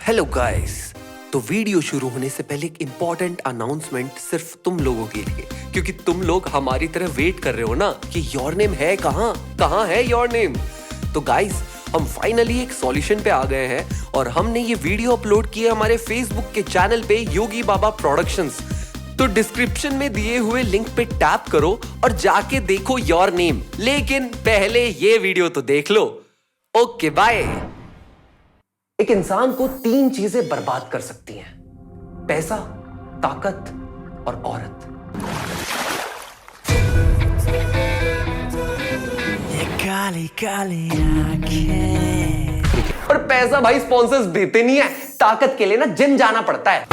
Hello guys. तो video शुरू होने से पहले एक इंपॉर्टेंट अनाउंसमेंट सिर्फ तुम लोगों के लिए, क्योंकि तुम लोग हमारी तरह वेट कर रहे हो ना कि योर नेम है कहाँ है योर नेम। तो गाइस, हम फाइनली एक सॉल्यूशन पे आ गए हैं और हमने ये वीडियो अपलोड किया हमारे फेसबुक के चैनल पे योगी बाबा प्रोडक्शंस। तो डिस्क्रिप्शन में दिए हुए लिंक पे टैप करो और जाके देखो योर नेम। लेकिन पहले ये वीडियो तो देख लो। Okay bye. एक इंसान को 3 चीजें बर्बाद कर सकती हैं: पैसा, ताकत और औरत। ये काली काली आंखें। पर पैसा भाई स्पॉन्सर्स देते नहीं है, ताकत के लिए ना जिम जाना पड़ता है।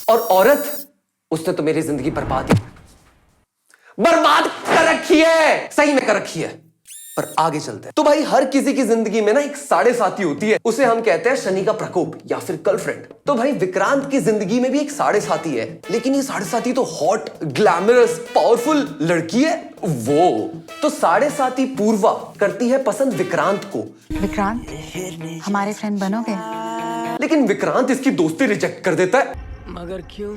और औरत, उसने तो मेरी जिंदगी बर्बाद कर रखी है, सही में कर रखी है। पर आगे चलते हैं। तो भाई हर किसी की जिंदगी में ना एक साढ़े साथी होती है, उसे हम कहते हैं शनि का प्रकोप या फिर गर्लफ्रेंड। तो भाई विक्रांत की जिंदगी में भी एक साढ़े साथी है, लेकिन ये साढ़े साथी तो हॉट, ग्लैमरस, पावरफुल लड़की है वो। तो साढ़े साथी पूर्वा करती है पसंद विक्रांत को। विक्रांत, हमारे फ्रेंड बनोगे? लेकिन विक्रांत इसकी दोस्ती रिजेक्ट कर देता है। मगर क्यों?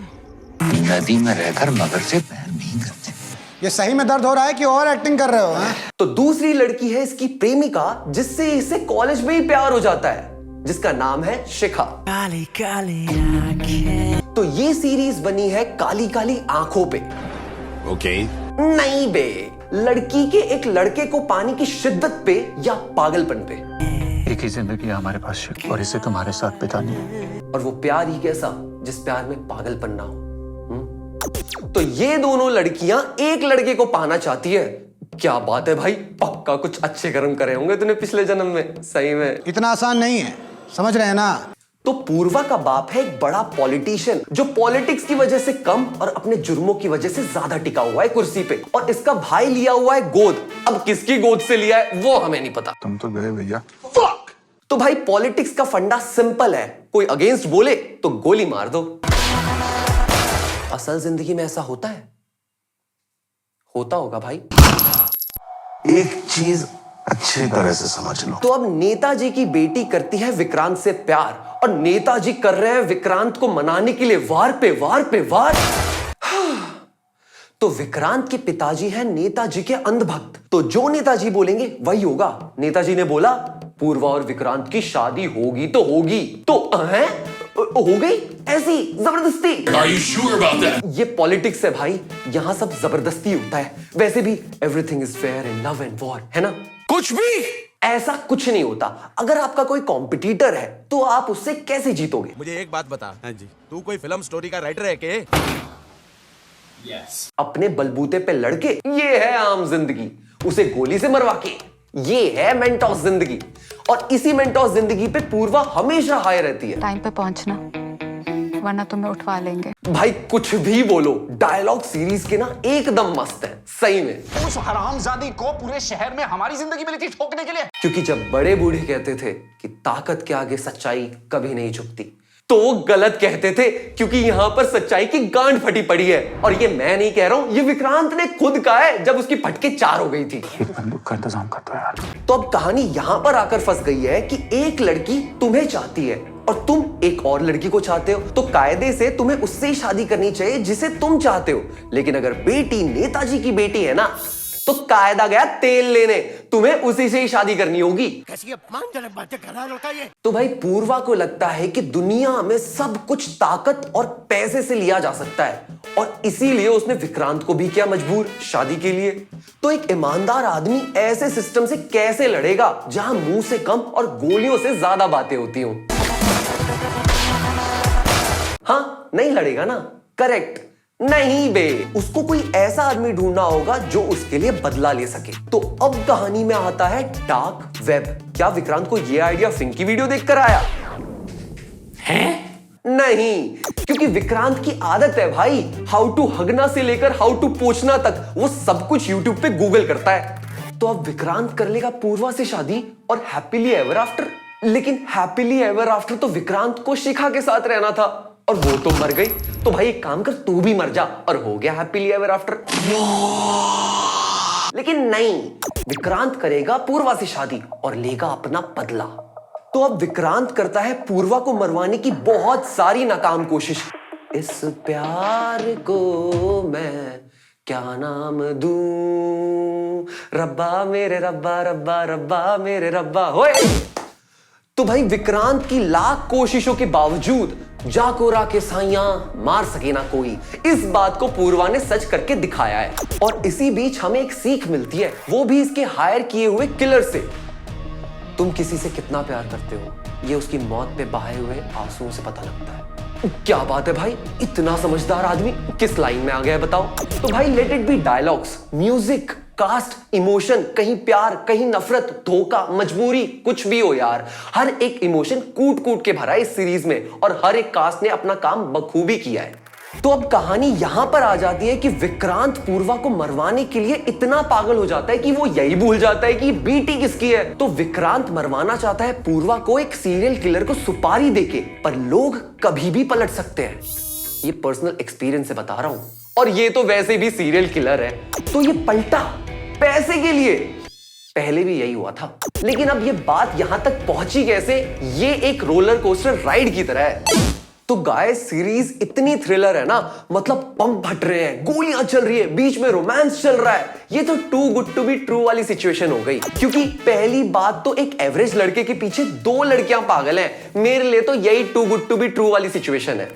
नदी में रहकर मगर से प्यार नहीं करते। ये सही में दर्द हो रहा है कि और एक्टिंग कर रहे हो? तो दूसरी लड़की है इसकी प्रेमिका, जिससे इसे कॉलेज में ही प्यार हो जाता है, जिसका नाम है शिखा। काली काली आंखें। तो ये सीरीज बनी है काली काली आंखों पे। ओके। नहीं बे, लड़की के एक लड़के को पाने की शिद्दत पे या पागलपन पे। एक ही जिंदगी है हमारे पास और इसे तुम्हारे साथ बितानी है। और वो प्यार ही कैसा जिस प्यार में पागलपन ना हो। तो ये दोनों लड़कियां एक लड़के को पाना चाहती है। क्या बात है भाई, पक्का कुछ अच्छे कर्म करे होंगे तूने पिछले जन्म में। सही में इतना आसान नहीं है, समझ रहे हैं ना? तो पूर्वा का बाप है एक बड़ा पॉलिटिशियन, जो पॉलिटिक्स की वजह से कम और अपने जुर्मों की वजह से ज्यादा टिका हुआ है कुर्सी पे। और इसका भाई लिया हुआ है गोद। अब किसकी गोद से लिया है वो हमें नहीं पता। तुम तो गए भैया। तो भाई पॉलिटिक्स का फंडा सिंपल है, कोई अगेंस्ट बोले तो गोली मार दो। असल जिंदगी में ऐसा होता है? होता होगा भाई। एक चीज अच्छी तरह से समझ लो। तो अब नेताजी की बेटी करती है विक्रांत से प्यार और नेताजी कर रहे हैं विक्रांत को मनाने के लिए वार पे वार पे वार। तो विक्रांत के पिताजी हैं नेताजी के अंधभक्त। तो जो नेताजी बोलेंगे वही होगा। नेताजी ने बोला पूर्वा और विक्रांत की शादी होगी तो होगी। तो हो गई ऐसी जबरदस्ती। Are you sure about that? ये पॉलिटिक्स है भाई, यहां सब जबरदस्ती होता है। वैसे भी everything is fair in love and war, है ना? कुछ भी ऐसा कुछ नहीं होता। अगर आपका कोई कॉम्पिटिटर है तो आप उससे कैसे जीतोगे? मुझे एक बात बता। हाँ जी। तू कोई फिल्म स्टोरी का राइटर है के? अपने बलबूते पे लड़के, ये है आम जिंदगी। उसे गोली से मरवा के, ये है मेंटोस जिंदगी। और इसी मेंटोस जिंदगी पे पूर्वा हमेशा हाई रहती है। टाइम पे पहुंचना, वरना तुम्हें उठवा लेंगे। भाई कुछ भी बोलो, डायलॉग सीरीज के ना एकदम मस्त है, सही में। उस हरामजादी को पूरे शहर में हमारी जिंदगी मिली थी ठोकने के लिए। क्योंकि जब बड़े बूढ़े कहते थे कि ताकत के आगे सच्चाई कभी नहीं झुकती, तो वो गलत कहते थे, क्योंकि यहां पर सच्चाई की गांड फटी पड़ी है। और ये मैं नहीं कह रहा हूं, ये विक्रांत ने खुद कहा है जब उसकी फटके 4 हो गई थी। एक बंदूक का इंतजाम कर दो यार। तो अब कहानी यहां पर आकर फंस गई है कि एक लड़की तुम्हें चाहती है और तुम एक और लड़की को चाहते हो। तो कायदे से तुम्हें उससे ही शादी करनी चाहिए जिसे तुम चाहते हो। लेकिन अगर बेटी नेताजी की बेटी है ना, तो कायदा गया तेल लेने, तुम्हें उसी से ही शादी करनी होगी। कैसी अपमानजनक बातें कर रहा है लड़का ये। तो भाई पूर्वा को लगता है कि दुनिया में सब कुछ ताकत और पैसे से लिया जा सकता है, और इसीलिए उसने विक्रांत को भी किया मजबूर शादी के लिए। तो एक ईमानदार आदमी ऐसे सिस्टम से कैसे लड़ेगा जहां मुंह से कम और गोलियों से ज्यादा बातें होती हों? हाँ, नहीं लड़ेगा ना? करेक्ट, नहीं बे। उसको कोई ऐसा आदमी ढूंढना होगा जो उसके लिए बदला ले सके। तो अब कहानी में आता है डार्क वेब। क्या विक्रांत को यह आइडिया फिंकी वीडियो देखकर आया है? नहीं, क्योंकि विक्रांत की आदत है भाई, हाउ टू हगना से लेकर हाउ टू पोछना तक वो सब कुछ यूट्यूब पे गूगल करता है। तो अब विक्रांत कर लेगा पूर्वा से शादी और हैप्पीली एवर आफ्टर। लेकिन हैप्पीली एवर आफ्टर तो विक्रांत को शिखा के साथ रहना था और वो तो मर गई। तो भाई एक काम कर, तू भी मर जा और हो गया हैप्पीली एवर आफ्टर। लेकिन नहीं, विक्रांत करेगा पूर्वा से शादी और लेगा अपना बदला। तो अब विक्रांत करता है पूर्वा को मरवाने की बहुत सारी नाकाम कोशिश। इस प्यार को मैं क्या नाम दूं, रब्बा मेरे रब्बा रब्बा रब्बा मेरे रब्बा होए। तो भाई विक्रांत की लाख कोशिशों के बावजूद जाकोरा के साइयां मार सके ना कोई, इस बात को पूर्वा ने सच करके दिखाया है। और इसी बीच हमें एक सीख मिलती है, वो भी इसके हायर किए हुए किलर से। तुम किसी से कितना प्यार करते हो ये उसकी मौत पे बहाए हुए आंसुओं से पता लगता है। क्या बात है भाई, इतना समझदार आदमी किस लाइन में आ गया है बताओ। तो भाई let it be dialogues, music, cast, emotion, कहीं प्यार, कहीं नफरत, धोखा, मजबूरी, कुछ भी हो यार, हर एक इमोशन कूट कूट के भरा है इस सीरीज में और हर एक कास्ट ने अपना काम बखूबी किया है। तो अब कहानी यहां पर आ जाती है कि विक्रांत पूर्वा को मरवाने के लिए इतना पागल हो जाता है कि वो यही भूल जाता है कि बेटी किसकी है। तो विक्रांत मरवाना चाहता है पूर्वा को एक सीरियल किलर को सुपारी देके, पर लोग कभी भी पलट सकते हैं। ये पर्सनल एक्सपीरियंस से बता रहा हूं, और ये तो वैसे भी सीरियल किलर है, तो ये पलटा पैसे के लिए। पहले भी यही हुआ था, लेकिन अब ये बात यहां तक पहुंची कैसे, ये एक रोलर कोस्टर राइड की तरह है। तो गाइस सीरीज इतनी थ्रिलर है ना, मतलब पंप फट रहे हैं, गोलियां चल रही है, बीच में रोमांस चल रहा है। ये तो too good to be true वाली सिचुएशन हो गई, क्योंकि पहली बात तो एक एवरेज लड़के के पीछे दो लड़कियां पागल हैं। मेरे लिए तो यही too good to be true वाली सिचुएशन है।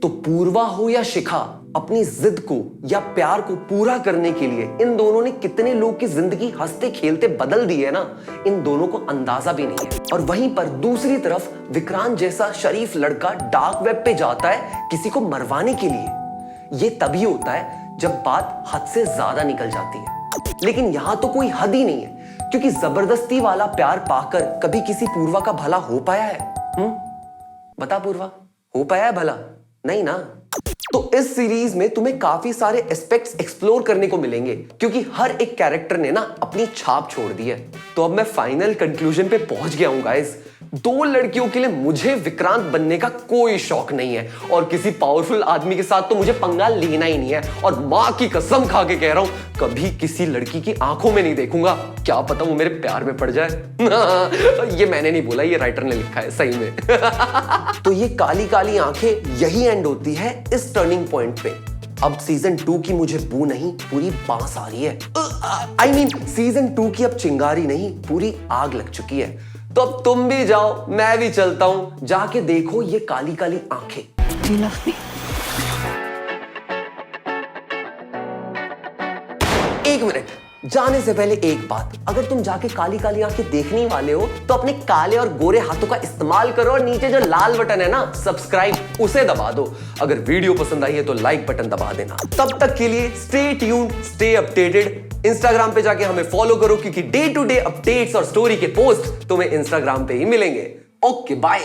तो पूर्वा हो या शिखा, अपनी जिद को या प्यार को पूरा करने के लिए इन दोनों ने कितने लोग की जिंदगी हंसते खेलते बदल दी है ना, इन दोनों को अंदाजा भी नहीं है। और वहीं पर दूसरी तरफ विक्रांत जैसा शरीफ लड़का डार्क वेब पे जाता है किसी को मरवाने के लिए। ये तभी होता है जब बात हद से ज्यादा निकल जाती है, लेकिन यहां तो कोई हद ही नहीं है, क्योंकि जबरदस्ती वाला प्यार पाकर कभी किसी पूर्वा का भला हो पाया है? बता पूर्वा, हो पाया है भला? नहीं ना। तो इस सीरीज में तुम्हें काफी सारे एस्पेक्ट्स एक्सप्लोर करने को मिलेंगे, क्योंकि हर एक कैरेक्टर ने ना अपनी छाप छोड़ दी है। तो अब मैं फाइनल कंक्लूजन पे पहुंच गया हूं गाइस। दो लड़कियों के लिए मुझे विक्रांत बनने का कोई शौक नहीं है, और किसी पावरफुल आदमी के साथ तो मुझे पंगा लेना ही नहीं है। और मां की कसम खा के कह रहा हूं, कभी किसी लड़की की आंखों में नहीं देखूंगा, क्या पता वो मेरे प्यार में पड़ जाए। ये मैंने नहीं बोला, ये राइटर ने लिखा है सही में। तो ये काली काली आंखें यही एंड होती है इस टर्निंग पॉइंट पे। अब सीजन 2 की मुझे बू नहीं, पूरी बांस आ रही है। I mean, सीजन 2 की अब चिंगारी नहीं, पूरी आग लग चुकी है। तो अब तुम भी जाओ, मैं भी चलता हूं, जाके देखो ये काली काली आंखें। You love me? एक मिनट, जाने से पहले एक बात, अगर तुम जाके काली काली आंखें देखने वाले हो तो अपने काले और गोरे हाथों का इस्तेमाल करो, और नीचे जो लाल बटन है ना सब्सक्राइब, उसे दबा दो। अगर वीडियो पसंद आई है तो लाइक बटन दबा देना। तब तक के लिए stay tuned, stay updated. Instagram पे जाके हमें फॉलो करो, क्योंकि डे टू डे अपडेट्स और स्टोरी के पोस्ट तुम्हें इंस्टाग्राम पे ही मिलेंगे। Okay bye.